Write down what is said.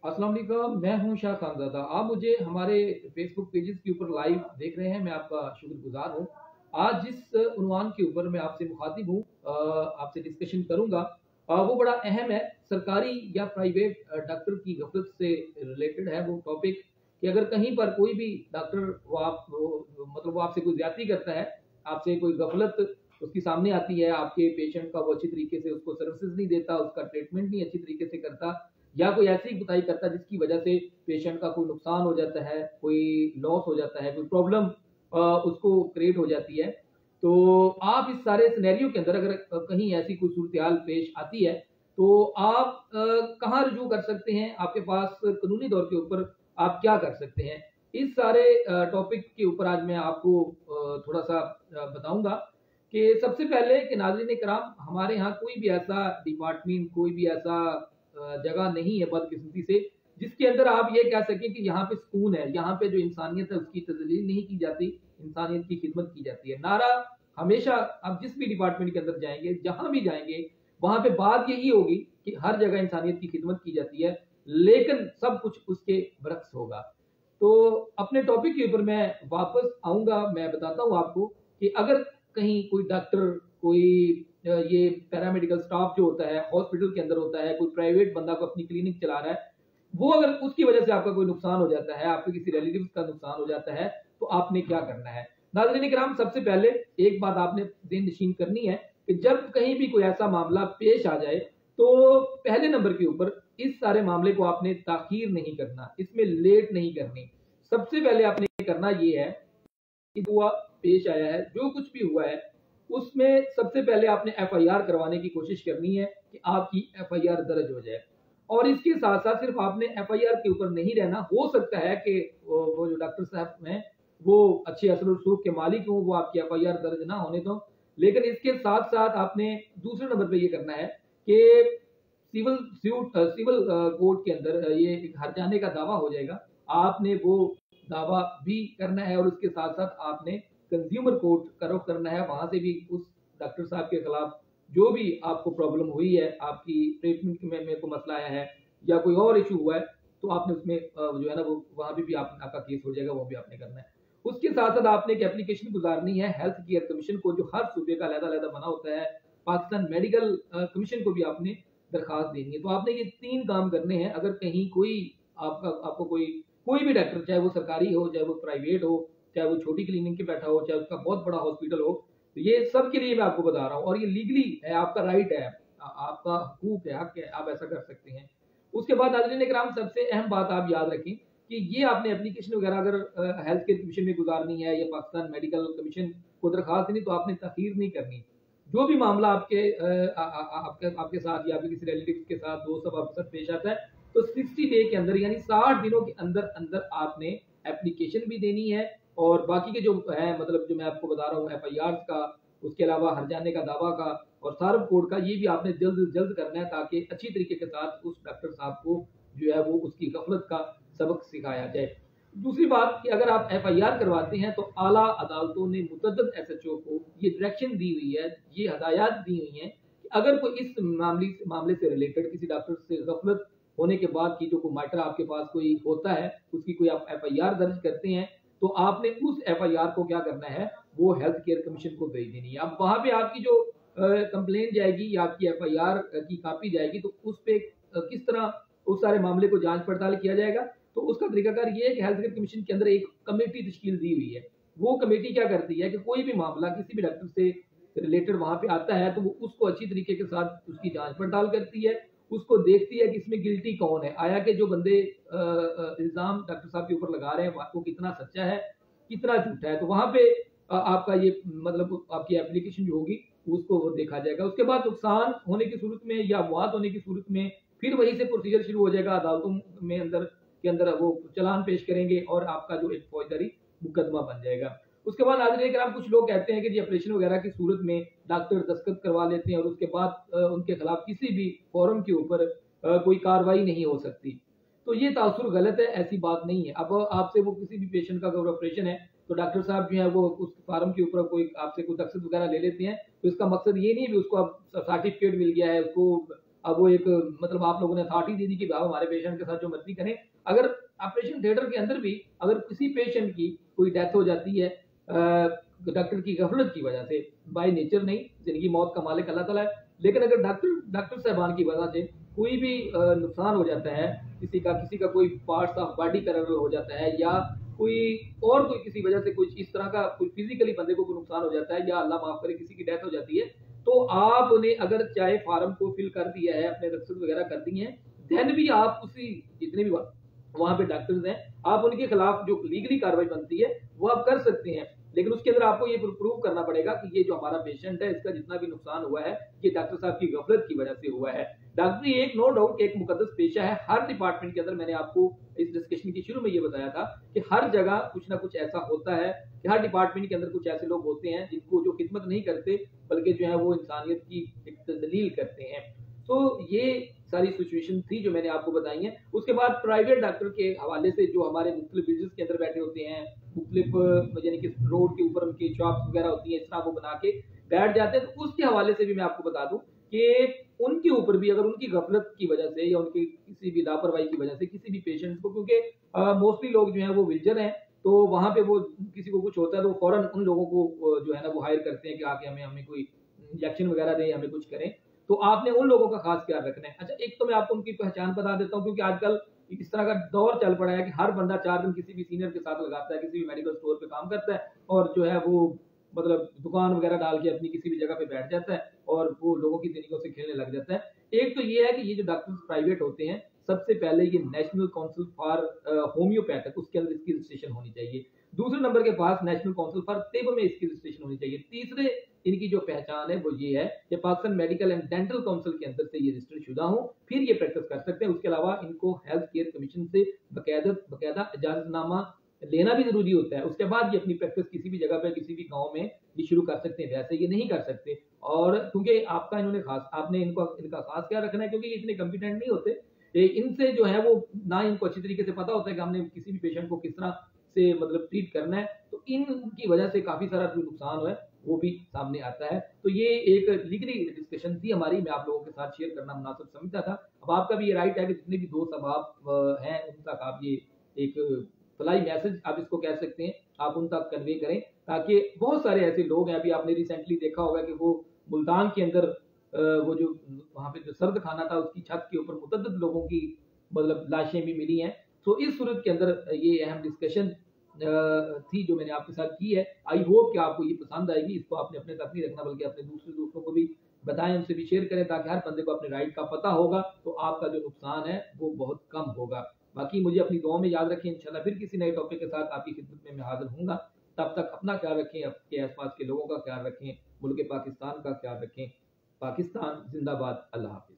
अस्सलाम वालेकुम, मैं हूं शाह खानज़ादा। आप मुझे हमारे फेसबुक पेजेस के ऊपर लाइव देख रहे हैं, मैं आपका शुक्रगुजार हूं। आज जिस उन्वान के ऊपर मैं आपसे मुखातिब हूं, आपसे डिस्कशन करूंगा, वो बड़ा अहम है। सरकारी या प्राइवेट डॉक्टर की गफलत से रिलेटेड है वो टॉपिक कि अगर कहीं पर कोई भी डॉक्टर वो आपसे कोई ज्यादती करता है, आपसे कोई गफलत उसकी सामने आती है, आपके पेशेंट का वो अच्छी तरीके से उसको सर्विसेज नहीं देता, उसका ट्रीटमेंट नहीं अच्छी तरीके से करता, या कोई ऐसी गुताई करता है जिसकी वजह से पेशेंट का कोई नुकसान हो जाता है, कोई लॉस हो जाता है, कोई प्रॉब्लम उसको क्रिएट हो जाती है। तो आप इस सारे सिनेरियो के अंदर अगर कहीं ऐसी कोई सूरत हाल पेश आती है, तो आप कहाँ रुजू कर सकते हैं, आपके पास कानूनी दौर के ऊपर आप क्या कर सकते हैं। इस सारे टॉपिक के ऊपर आज मैं आपको थोड़ा सा बताऊंगा कि सबसे पहले कि नाज़रीन कराम, हमारे यहाँ कोई भी ऐसा डिपार्टमेंट, कोई भी ऐसा जगह नहीं है बदकिस्मती से जिसके अंदर आप ये कह सकें कि यहाँ पे सुकून है, यहाँ पे जो इंसानियत है उसकी तजलील नहीं की जाती, इंसानियत की खिदमत की जाती है। नारा हमेशा, आप जिस भी डिपार्टमेंट के अंदर जाएंगे, जहां भी जाएंगे, वहां पे बात यही होगी कि हर जगह इंसानियत की खिदमत की जाती है, लेकिन सब कुछ उसके बरक्स होगा। तो अपने टॉपिक के ऊपर मैं वापस आऊंगा। मैं बताता हूं आपको कि अगर कहीं कोई डॉक्टर, कोई ये पैरामेडिकल स्टाफ जो होता है हॉस्पिटल के अंदर होता है, कोई प्राइवेट बंदा को अपनी क्लिनिक चला रहा है, वो अगर उसकी वजह से आपका कोई नुकसान हो जाता है, आपके किसी रिलेटिव का नुकसान हो जाता है, तो आपने क्या करना है। नाज़रीन किराम, सबसे पहले एक बात आपने ज़हन नशीन करनी है कि जब कहीं भी कोई ऐसा मामला पेश आ जाए, तो पहले नंबर के ऊपर इस सारे मामले को आपने ताखीर नहीं करना, इसमें लेट नहीं करनी। सबसे पहले आपने करना ये है कि हुआ पेश आया है, जो कुछ भी हुआ है, उसमें सबसे पहले आपने एफआईआर करवाने की कोशिश करनी है कि आपकी एफआईआर दर्ज हो जाए। और इसके साथ साथ सिर्फ आपने एफआईआर के ऊपर नहीं रहना। हो सकता है कि वो जो डॉक्टर साहब हैं वो अच्छे असर और सुलूक के मालिक हों, वो आपकी एफआईआर दर्ज ना होने दो, लेकिन इसके साथ साथ आपने दूसरे नंबर पे ये करना है कि सिविल कोर्ट के अंदर ये हर जाने का दावा हो जाएगा, आपने वो दावा भी करना है, और उसके साथ साथ आपने कंज्यूमर कोर्ट का रुख करना है। वहां से भी उस डॉक्टर साहब के खिलाफ जो भी आपको प्रॉब्लम हुई है, आपकी ट्रीटमेंट में मेरे को मसला आया है या कोई और इशू हुआ है, तो आपने उसमें जो है ना वो वहां भी आपका केस हो जाएगा, वो भी आपने करना है। उसके साथ साथ आपने एक एप्लीकेशन गुजारनी है हेल्थ केयर कमीशन को, जो हर सूबे का अलग-अलग बना होता है। पाकिस्तान मेडिकल कमीशन को भी आपने दरखास्त देनी है। तो आपने ये 3 काम करने हैं। अगर कहीं कोई आपको कोई भी डॉक्टर, चाहे वो सरकारी हो, चाहे वो प्राइवेट हो, चाहे वो छोटी क्लिनिक पे बैठा हो, चाहे उसका बहुत बड़ा हॉस्पिटल हो, तो ये सब के लिए मैं आपको बता रहा हूँ, और ये लीगली है, आपका राइट है, आपका हकूक है, हक है, आप ऐसा कर सकते हैं। उसके बाद नाज़रीन इकराम, सबसे अहम बात आप याद रखें कि ये आपने एप्लीकेशन वगैरह अगर हेल्थ केयर कमीशन में गुजारनी है या पाकिस्तान मेडिकल कमीशन को दरखास्त देनी, तो आपने तखीर नहीं करनी। जो भी मामला आपके साथ या आपके किसी रिलेटिव के साथ, दोस्त सब आपके साथ पेश आता है, तो 60 डे के अंदर, यानी 60 दिनों के अंदर अंदर आपने एप्लीकेशन भी देनी है, और बाकी के जो है, मतलब जो मैं आपको बता रहा हूँ एफआईआर का, उसके अलावा हर जाने का दावा का और सार्व कोड का, ये भी आपने जल्द से जल्द करना है, ताकि अच्छी तरीके के साथ उस डॉक्टर साहब को जो है वो उसकी गफलत का सबक सिखाया जाए। दूसरी बात कि अगर आप एफआईआर करवाते हैं, तो आला अदालतों ने मुतअद्दिद एसएचओ को ये डायरेक्शन दी हुई है, ये हदायत दी हुई हैं कि अगर कोई इस मामले से रिलेटेड किसी डॉक्टर से गफलत होने के बाद की जो कोई मैटर आपके पास कोई होता है, उसकी कोई आप एफआईआर दर्ज करते हैं, तो आपने उस एफआईआर को क्या करना है, वो हेल्थ केयर कमीशन को भेज देनी है। अब वहां पे आपकी जो कंप्लेन जाएगी या आपकी एफआईआर की कॉपी जाएगी, तो उस पे किस तरह उस सारे मामले को जांच पड़ताल किया जाएगा, तो उसका तरीकाकार ये है कि हेल्थ केयर कमीशन के अंदर एक कमेटी तश्कील दी हुई है। वो कमेटी क्या करती है कि कोई भी मामला किसी भी डॉक्टर से रिलेटेड वहां पे आता है, तो वो उसको अच्छी तरीके के साथ उसकी जांच पड़ताल करती है, उसको देखती है कि इसमें गिल्टी कौन है, आया कि जो बंदे इल्जाम डॉक्टर साहब के ऊपर लगा रहे हैं वो कितना सच्चा है, कितना झूठा है। तो वहां पे आपका ये मतलब आपकी एप्लीकेशन जो होगी उसको वो देखा जाएगा। उसके बाद नुकसान होने की सूरत में या मौत होने की सूरत में फिर वहीं से प्रोसीजर शुरू हो जाएगा, अदालतों में अंदर वो चालान पेश करेंगे और आपका जो एक फौजदारी मुकदमा बन जाएगा। उसके बाद नाज़रीन किराम, कुछ लोग कहते हैं कि जी ऑपरेशन वगैरह की सूरत में डॉक्टर दस्तखत करवा लेते हैं और उसके बाद उनके खिलाफ किसी भी फॉर्म के ऊपर कोई कार्रवाई नहीं हो सकती। तो ये तासुर गलत है, ऐसी बात नहीं है। अब आपसे वो किसी भी पेशेंट का अगर ऑपरेशन है, तो डॉक्टर साहब जो है वो उस फार्म के ऊपर कोई आपसे कोई दस्तखत वगैरह ले लेते हैं, तो इसका मकसद ये नहीं है कि उसको अब सर्टिफिकेट मिल गया है, उसको अब वो एक मतलब आप लोगों ने अथॉरिटी दे दी कि आप हमारे पेशेंट के साथ जो मर्जी करें। अगर ऑपरेशन थिएटर के अंदर भी अगर किसी पेशेंट की कोई डेथ हो जाती है डॉक्टर की गफलत की वजह से, बाय नेचर नहीं, जिनकी मौत का मालिक अल्लाह ताला है, लेकिन अगर डॉक्टर साहबान की वजह से कोई भी नुकसान हो जाता है, किसी का कोई पार्ट्स ऑफ बॉडी पैरेलल हो जाता है, या कोई किसी वजह से कुछ इस तरह का कोई फिजिकली बंदे को कोई नुकसान हो जाता है, या अल्लाह माफ करे किसी की डेथ हो जाती है, तो आपने अगर चाहे फार्म को फिल कर दिया है, अपने रसीद वगैरह कर दी है, देन भी आप उसी जितने भी वहां पे डॉक्टर्स हैं, आप उनके खिलाफ जो लीगली कार्रवाई बनती है वो आप कर सकते हैं। लेकिन उसके अंदर आपको ये प्रूव करना पड़ेगा कि ये जो हमारा पेशेंट है, इसका जितना भी नुकसान हुआ है, ये डॉक्टर साहब की गफलत की वजह से हुआ है। डॉक्टरी एक नो डाउट एक मुकद्दस पेशा है। हर डिपार्टमेंट के अंदर मैंने आपको इस डिस्कशन के शुरू में ये बताया था कि हर जगह कुछ ना कुछ ऐसा होता है कि हर डिपार्टमेंट के अंदर कुछ ऐसे लोग होते हैं जिनको जो खिदमत नहीं करते, बल्कि जो है वो इंसानियत की एक तजलील करते हैं। तो ये सारी सिचुएशन थी जो मैंने आपको बताई है। उसके बाद प्राइवेट डॉक्टर के हवाले से जो हमारे मुख्तलिफ बिजनेस के अंदर बैठे होते हैं, मुख्तलिफ यानी कि रोड के ऊपर उनकी शॉप्स वगैरह होती है, इस तरह वो बना के बैठ जाते हैं, तो उसके हवाले से भी मैं आपको बता दूं कि उनके ऊपर भी अगर उनकी गफलत की वजह से या उनकी किसी भी लापरवाही की वजह से किसी भी पेशेंट को, क्योंकि मोस्टली लोग जो है वो विल्चर हैं, तो वहां पे वो किसी को कुछ होता है तो फौरन उन लोगों को जो है ना वो हायर करते हैं कि आके हमें कोई इंजेक्शन वगैरह दें, हमें कुछ करें। तो आपने उन लोगों का खास ख्याल रखना है। अच्छा, एक तो मैं आपको उनकी पहचान बता देता हूँ, क्योंकि आजकल इस तरह का दौर चल पड़ा है कि हर बंदा 4 दिन किसी भी सीनियर के साथ लगाता है, किसी भी मेडिकल स्टोर पे काम करता है, और जो है वो मतलब दुकान वगैरह डाल के अपनी किसी भी जगह पे बैठ जाता है और वो लोगों की जिंदगियों से खेलने लग जाता है। एक तो ये है कि ये जो डॉक्टर्स प्राइवेट होते हैं, सबसे पहले ये नेशनल काउंसिल फॉर होम्योपैथ, उसके अंदर इसकी रजिस्ट्रेशन होनी चाहिए। दूसरे नंबर के पास नेशनल काउंसिल फॉर तिब में इसकी रजिस्ट्रेशन होनी चाहिए। तीसरे इनकी जो पहचान है वो ये है कि Pakistan medical and dental council के अंदर से ये रजिस्टर्ड शुदा हो, फिर ये प्रैक्टिस कर सकते हैं। उसके अलावा इनको हेल्थ केयर कमीशन से बकायदा इजाजतनामा लेना भी जरूरी होता है। उसके बाद ये अपनी प्रैक्टिस किसी भी जगह पे किसी भी गांव में ये शुरू कर सकते हैं, वैसे ये नहीं कर सकते। और क्योंकि आपने इनका खास क्या रखना है, क्योंकि ये इतने कॉम्पिटेंट नहीं होते, इनसे जो है वो ना इनको अच्छी तरीके से पता होता है कि हमने किसी भी पेशेंट को किस तरह से मतलब ट्रीट करना है, तो इनकी वजह से काफी सारा जो नुकसान हुआ है वो भी सामने आता है। तो ये एक लीगली डिस्कशन थी हमारी, मैं आप लोगों के साथ शेयर करना मुनासिब समझता था। अब आपका भी ये राइट है कि जितने भी दोस्त अब आप हैं उन तक आप ये एक फलाई मैसेज आप इसको कह सकते हैं, आप उन तक कन्वे करें, ताकि बहुत सारे ऐसे लोग हैं। अभी आपने रिसेंटली देखा होगा कि वो मुल्तान के अंदर वो जो वहां पे जो सर्द खाना था उसकी छत के ऊपर मुतअद्दिद लोगों की मतलब लाशें भी मिली हैं। तो इस सूरत के अंदर ये अहम डिस्कशन थी जो मैंने आपके साथ की है। आई होप कि आपको ये पसंद आएगी। इसको आपने अपने तक नहीं रखना, बल्कि अपने दूसरे दोस्तों को भी बताएं, उनसे भी शेयर करें, ताकि हर बंदे को अपने राइट का पता होगा तो आपका जो नुकसान है वो बहुत कम होगा। बाकी मुझे अपनी दुआ में याद रखें। इंशाल्लाह फिर किसी नए टॉपिक के साथ आपकी खिदमत में मैं हाजिर हूँगा। तब तक अपना ख्याल रखें, आपके आसपास के लोगों का ख्याल रखें, मुल्क पाकिस्तान का ख्याल रखें। पाकिस्तान जिंदाबाद। अल्लाह हाफिज।